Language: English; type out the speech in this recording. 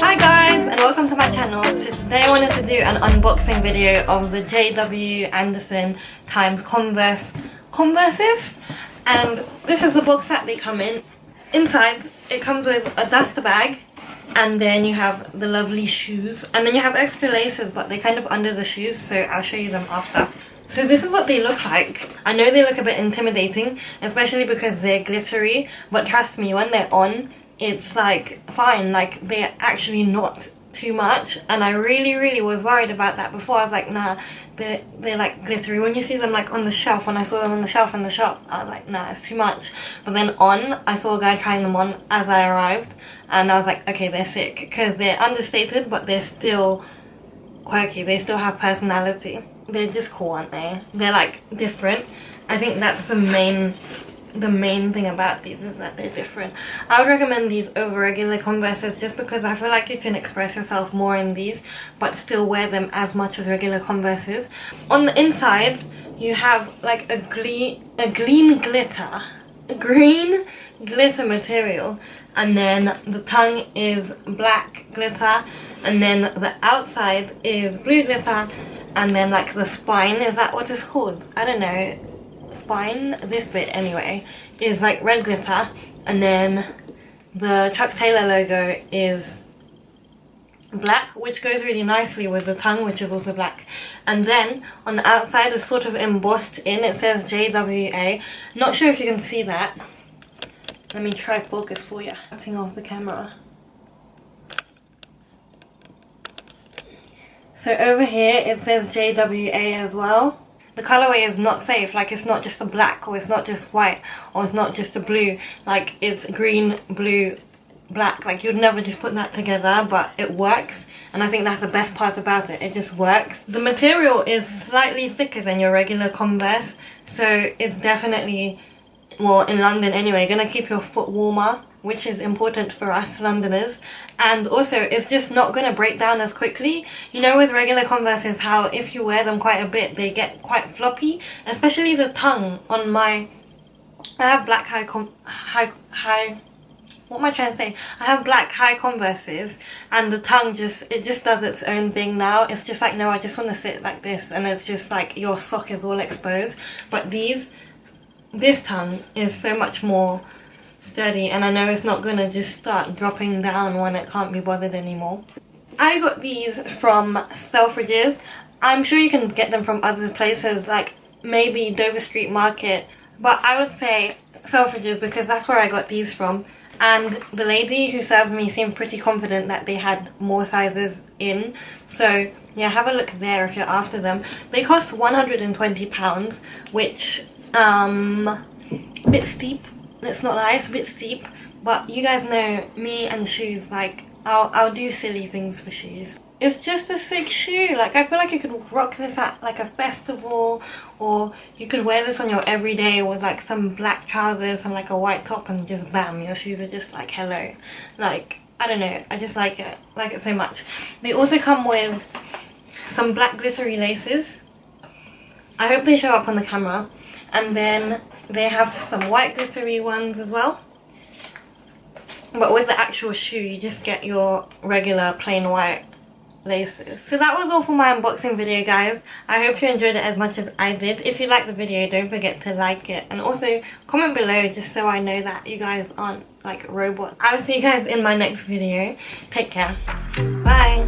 Hi guys, and welcome to my channel. So today I wanted to do an unboxing video of the J.W. Anderson times Converses, and this is the box that they come in. Inside it comes with a duster bag, and then you have the lovely shoes, and then you have extra laces, but they're kind of under the shoes, so I'll show you them after. So this is what they look like. I know they look a bit intimidating, especially because they're glittery, but trust me, when they're on, it's like fine. Like, they're actually not too much, and I really was worried about that before. I was like, nah, they're like glittery. When you see them like on the shelf, when I saw them on the shelf in the shop, I was like, nah, it's too much. But then on, I saw a guy trying them on as I arrived, and I was like, okay, they're sick, because they're understated, but they're still quirky. They still have personality. They're just cool, aren't they? They're like different. I think that's the main thing about these, is that they're different. I would recommend these over regular Converses, just because I feel like you can express yourself more in these but still wear them as much as regular Converses. On the inside you have like a green glitter material, and then the tongue is black glitter, and then the outside is blue glitter, and then like the spine, is that what it's called? I don't know. Spine, this bit anyway, is like red glitter, and then the Chuck Taylor logo is black, which goes really nicely with the tongue, which is also black. And then on the outside is sort of embossed in, it says JWA. Not sure if you can see that. Let me try focus for you. Cutting off the camera. So over here it says JWA as well. The colorway is not safe. Like, it's not just a black, or it's not just white, or it's not just a blue. Like, it's green, blue, black. Like, you'd never just put that together, but it works, and I think that's the best part about it. It just works. The material is slightly thicker than your regular Converse, so it's definitely, well, in London anyway, gonna keep your foot warmer, which is important for us Londoners. And also, it's just not gonna break down as quickly. You know, with regular Converses, how if you wear them quite a bit, they get quite floppy, especially the tongue on my, I have black what am I trying to say? I have black high Converses, and the tongue just does its own thing now. It's just like, no, I just want to sit like this, and it's just like your sock is all exposed. But this tongue is so much more sturdy, and I know it's not gonna just start dropping down when it can't be bothered anymore. I got these from Selfridges. I'm sure you can get them from other places, like maybe Dover Street Market, but I would say Selfridges, because that's where I got these from. And the lady who served me seemed pretty confident that they had more sizes in, so yeah, have a look there if you're after them. They cost £120, which a bit steep. Let's not lie, it's a bit steep, but you guys know me and shoes. Like, I'll do silly things for shoes. It's just a sick shoe. Like, I feel like you could rock this at like a festival, or you could wear this on your everyday with like some black trousers and like a white top, and just bam, your shoes are just like hello. Like, I don't know, I just like it so much. They also come with some black glittery laces. I hope they show up on the camera. And then they have some white glittery ones as well, but with the actual shoe you just get your regular plain white laces. So that was all for my unboxing video, guys. I hope you enjoyed it as much as I did. If you liked the video, don't forget to like it, and also comment below just so I know that you guys aren't like robots. I'll see you guys in my next video. Take care. Bye.